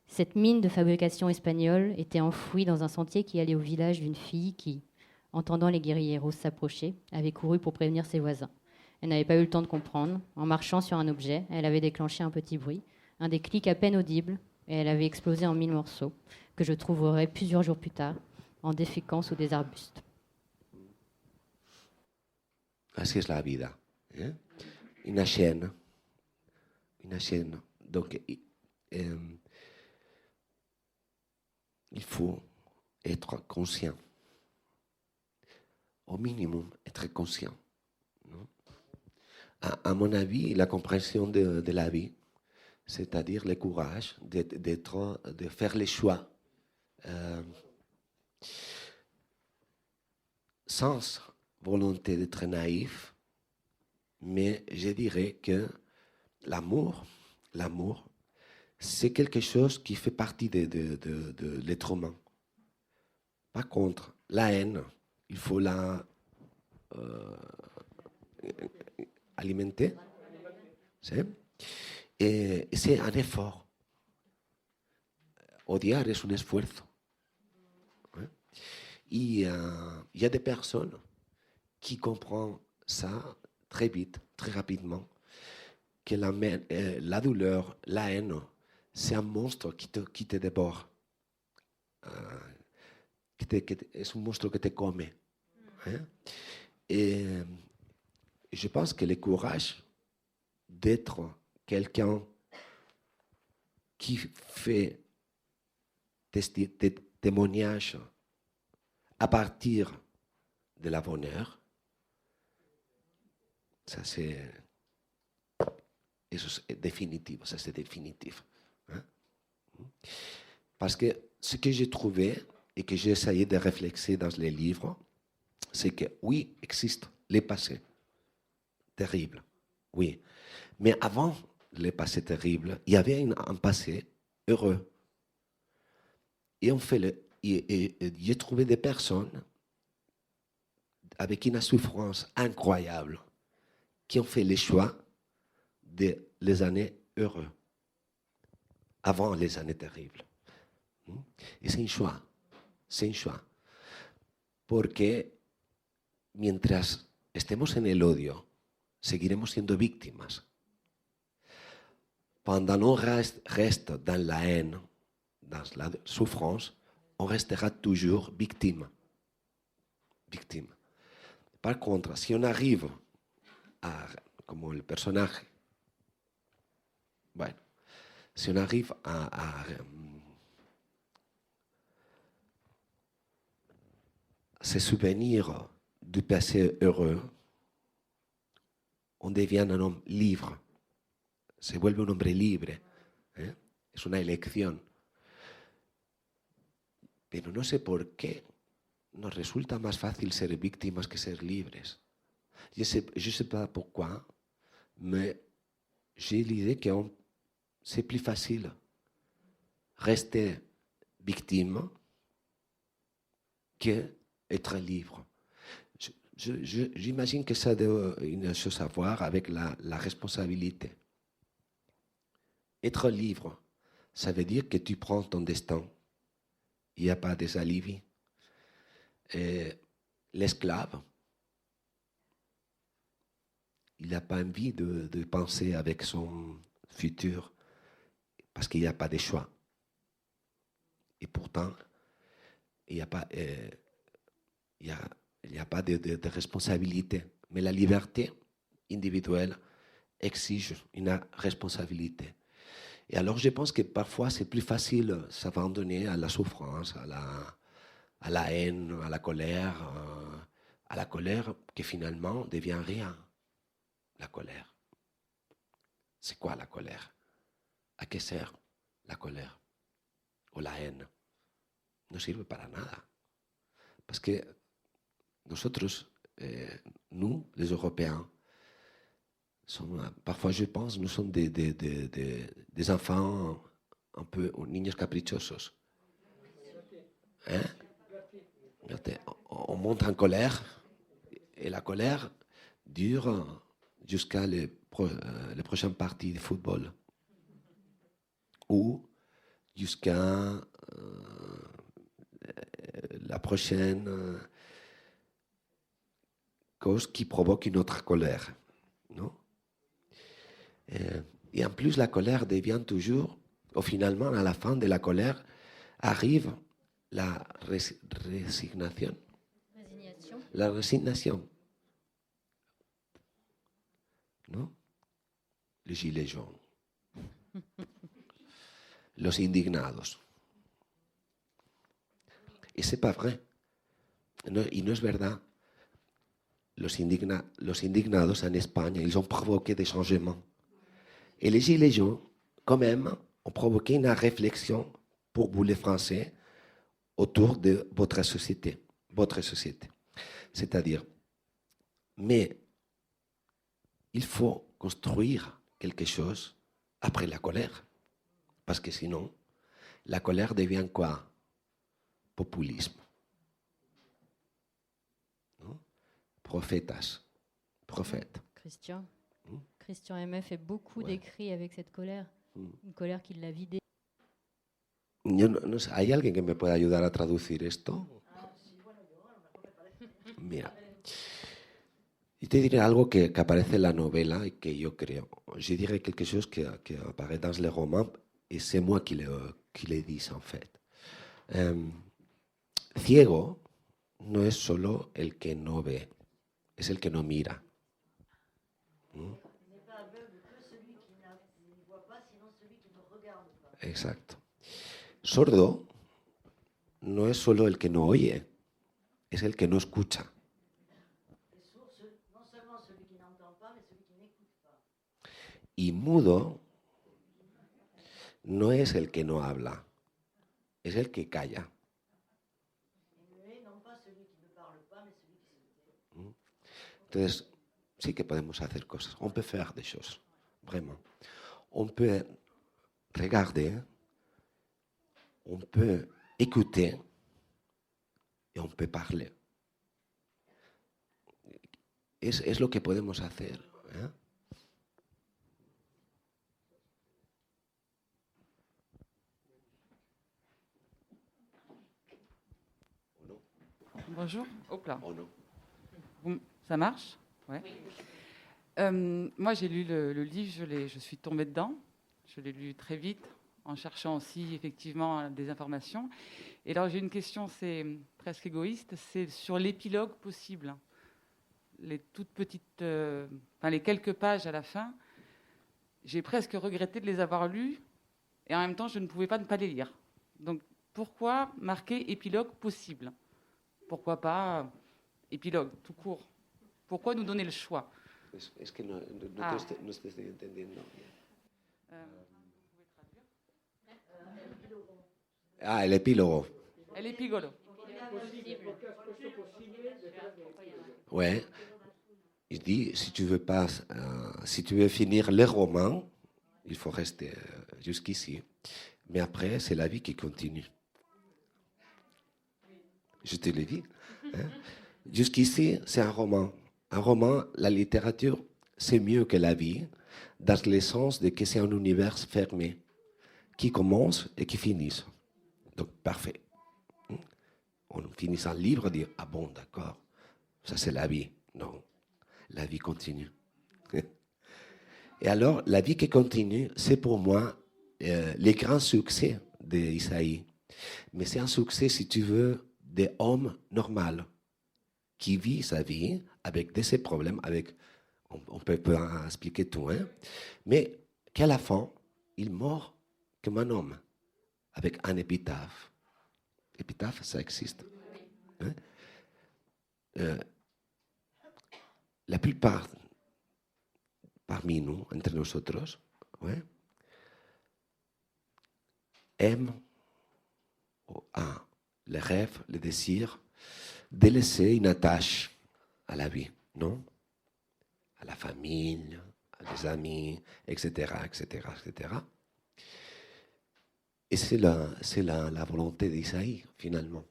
Cette mine de fabrication espagnole était enfouie dans un sentier qui allait au village d'une fille qui, entendant les guérilleros s'approcher, avait couru pour prévenir ses voisins. Elle n'avait pas eu le temps de comprendre. En marchant sur un objet, elle avait déclenché un petit bruit, un déclic à peine audible, et elle avait explosé en 1000 morceaux, que je trouverai plusieurs jours plus tard, en déféquant sous des arbustes. Así es la vida. ¿Eh? Una chaîne. Donc, il faut être conscient. Au minimum, être conscient. Non? À mon avis, la compréhension de la vie, c'est-à-dire le courage de faire les choix sans volonté d'être naïf, mais je dirais que l'amour, c'est quelque chose qui fait partie de l'être humain. Par contre, la haine, il faut la alimenter. Et c'est un effort. Odiar es un esfuerzo. Il y a des personnes qui comprennent ça très vite, très rapidement, que la douleur, la haine, c'est un monstre qui te dévore. C'est un monstre qui te come. Et je pense que le courage, d'être quelqu'un qui fait des témoignages à partir de la bonheur, ça c'est définitif, ça c'est définitif. Hein? Parce que ce que j'ai trouvé et que j'ai essayé de réfléchir dans les livres, c'est que oui, existe les passés terribles, oui. Mais avant les passés terribles, il y avait un passé heureux. Et j'ai trouvé des personnes avec une souffrance incroyable qui ont fait les choix des années heureuses, avant les années terribles. Y c'est un choix, porque mientras estemos en el odio, seguiremos siendo víctimas. Pendant on reste dans la haine, dans la souffrance, on restera toujours victime. Victime. Par contre, si on arrive à, como el personaje, bueno, si on arrive à se souvenir du passé heureux, on devient un homme libre. Se vuelve un hombre libre. Es una elección. Pero no sé por qué nos resulta más fácil ser víctimas que ser libres. Je sais pas pourquoi, mais j'ai l'idée que c'est plus facile rester victime que être libre. J'imagine que ça a une chose à voir avec la responsabilité. Être libre, ça veut dire que tu prends ton destin. Il n'y a pas des alibis. L'esclave, il n'a pas envie de penser avec son futur parce qu'il n'y a pas de choix. Et pourtant, il n'y a pas, il y a pas de responsabilité. Mais la liberté individuelle exige une responsabilité. Et alors, je pense que parfois, c'est plus facile de s'abandonner à la souffrance, à la haine, à la colère qui finalement devient rien. La colère. C'est quoi la colère? ¿A qué sert la colère? O la haine? No sirve para nada. Parce que nosotros, nous, les Européens, parfois je pense, nous sommes des enfants un peu, niños caprichosos. Hein? On monte en colère et la colère dure jusqu'à les prochaines parties de football ou jusqu'à la prochaine cause qui provoque une autre colère. Non? Et en plus, la colère devient toujours, finalement, à la fin de la colère, arrive la résignation. La résignation. ¿No? Les gilets jaunes. Los indignados. Y c'est pas vrai. No, y no es verdad. Los indignados en Espagne, ils ont provoqué des changements. Et les gilets jaunes, quand même, ont provoqué une réflexion pour vous les Français autour de votre société. C'est-à-dire, mais il faut construire quelque chose après la colère. Parce que sinon, la colère devient quoi? Populisme. Non? Prophètes. Christian Aimé fait beaucoup d'écrits avec cette colère. Une colère qui l'a vidée. No sé, ¿hay alguien que me pueda ayudar a traducir esto? Mira, y te diré algo que aparece en la novela y que yo creo. Je dirais quelque chose que apparaît dans les romans et c'est moi qui le dis en fait. Ciego no es solo el que no ve, es el que no mira. Exacto. Sordo no es solo el que no oye, es el que no escucha. Y mudo no es el que no habla, es el que calla. Entonces, sí que podemos hacer cosas. On peut faire des choses, vraiment. On peut regarder, on peut écouter et on peut parler. Es lo que podemos hacer. ¿Eh? Bonjour. Hop là. Oh non. Ça marche? Ouais. Moi, j'ai lu le livre, je suis tombée dedans. Je l'ai lu très vite, en cherchant aussi effectivement des informations. Et alors, j'ai une question, c'est presque égoïste, c'est sur l'épilogue possible. Les toutes petites, les quelques pages à la fin, j'ai presque regretté de les avoir lues, et en même temps, je ne pouvais pas ne pas les lire. Donc, pourquoi marquer épilogue possible? Pourquoi pas épilogue, tout court? Pourquoi nous donner le choix? Es que no te estoy entendiendo. Vous pouvez traduire? Ah, el epílogo. El epílogo. Ouais. Il dit, si tu veux finir le roman, il faut rester jusqu'ici. Mais après, c'est la vie qui continue. Je te l'ai dit. Hein? Jusqu'ici, c'est un roman. Un roman, la littérature, c'est mieux que la vie, dans le sens de que c'est un univers fermé, qui commence et qui finit. Donc, parfait. On finit un livre et dit, ah bon, d'accord, ça c'est la vie. Non, la vie continue. Et alors, la vie qui continue, c'est pour moi les grands succès d'Isaïe. Mais c'est un succès, si tu veux, des hommes normaux, qui vit sa vie avec ses problèmes, on peut expliquer tout, hein, mais qu'à la fin, il meurt comme un homme, avec un épitaphe. Épitaphe, ça existe. Hein? La plupart parmi nous, entre nosotros, ouais, aiment le rêve, le désir de laisser une attache à la vie, non? À la famille, à les amis, etc., etc., etc. Et c'est la volonté d'Isaïe, finalement.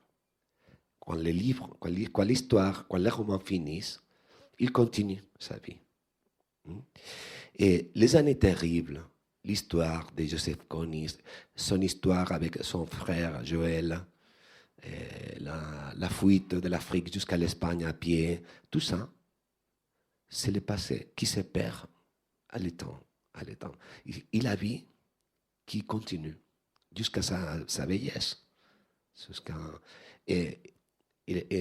Quand le livre, quand l'histoire, quand le roman finissent, il continue sa vie. Et les années terribles, l'histoire de Joseph Kony, son histoire avec son frère Joël, la fuite de l'Afrique jusqu'à l'Espagne à pied, tout ça, c'est le passé qui se perd à l'étang. Et la vie qui continue jusqu'à sa vieillesse. Et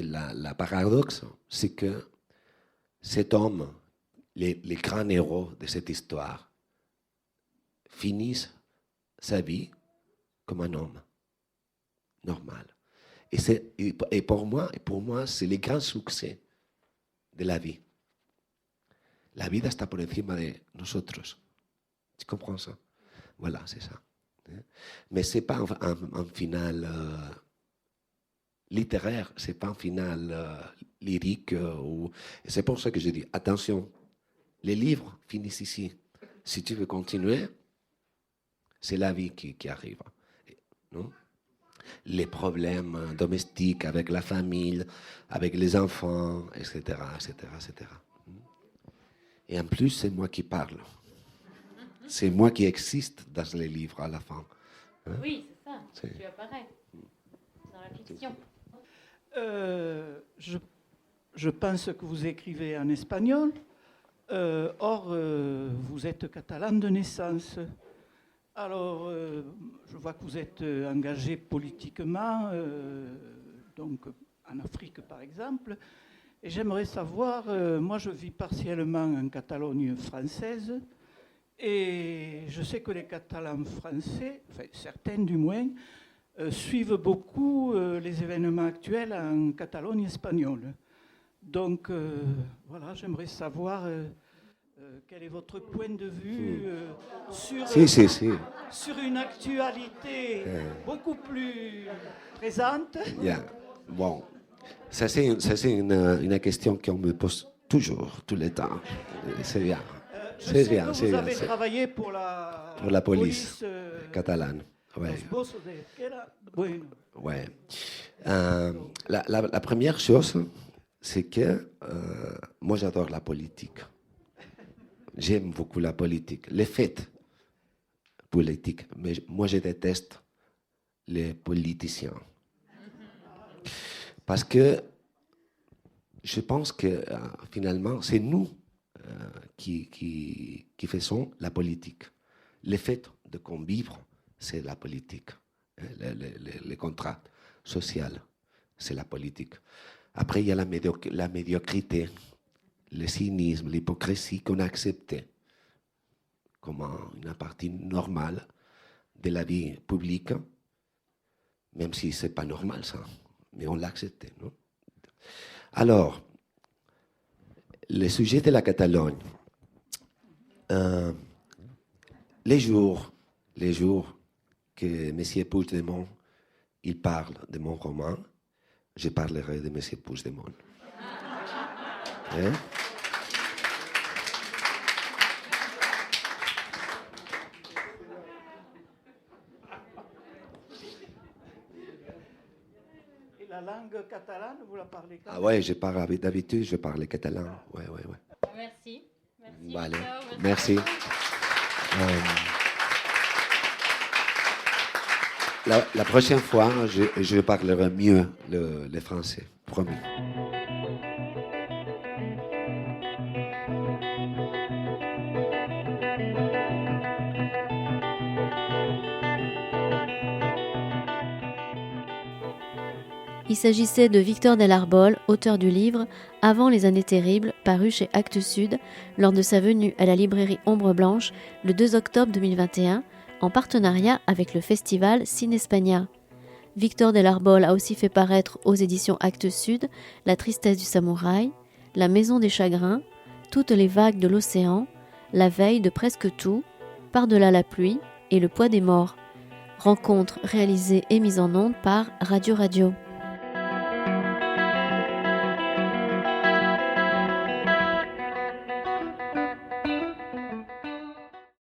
la paradoxe, c'est que cet homme, les grands héros de cette histoire, finissent sa vie comme un homme normal. Et pour moi, c'est le grand succès de la vie. La vida está por encima de nosotros. Tu comprends ça? Voilà, c'est ça. Mais ce n'est pas un final littéraire, ce n'est pas un final lyrique. C'est pour ça que je dis, attention, les livres finissent ici. Si tu veux continuer, c'est la vie qui arrive. Non? Les problèmes domestiques avec la famille, avec les enfants, etc., etc., etc. Et en plus, c'est moi qui parle. C'est moi qui existe dans les livres à la fin. Hein? Oui, c'est ça. Tu apparais dans la fiction. Je pense que vous écrivez en espagnol. Or, vous êtes catalan de naissance. Alors, je vois que vous êtes engagé politiquement, donc en Afrique par exemple. Et j'aimerais savoir, moi je vis partiellement en Catalogne française, Et je sais que les Catalans français, enfin certains du moins, suivent beaucoup les événements actuels en Catalogne espagnole. Donc voilà, j'aimerais savoir quel est votre point de vue sur une actualité beaucoup plus présente. Yeah. Bon, ça c'est une question qu'on me pose toujours, tout le temps. C'est bien. Je sais que vous avez travaillé pour la police catalane. Ouais. Ouais. La première chose, c'est que moi j'adore la politique. J'aime beaucoup la politique, les faits politiques, mais moi je déteste les politiciens. Parce que je pense que finalement, c'est nous qui faisons la politique. Le fait de convivre, c'est la politique. Les contrats sociaux, c'est la politique. Après, il y a la médiocrité, le cynisme, l'hypocrisie qu'on a accepté comme une partie normale de la vie publique, même si ce n'est pas normal ça, mais on l'a accepté. Non? Alors, le sujet de la Catalogne, les jours que M. Puigdemont il parle de mon roman, je parlerai de M. Puigdemont. Hein? Et la langue catalane, vous la parlez quand même? Ah ouais, d'habitude, je parle catalan. Ouais. Merci. Vale. Merci. La prochaine fois, je parlerai mieux le français, promis. Il s'agissait de Victor Delarbol, auteur du livre « Avant les années terribles » paru chez Actes Sud lors de sa venue à la librairie Ombre Blanche le 2 octobre 2021 en partenariat avec le festival Cinespania. Victor Delarbol a aussi fait paraître aux éditions Actes Sud La tristesse du samouraï, La maison des chagrins, Toutes les vagues de l'océan, La veille de presque tout, Par-delà la pluie et Le poids des morts. Rencontre réalisée et mise en onde par Radio Radio.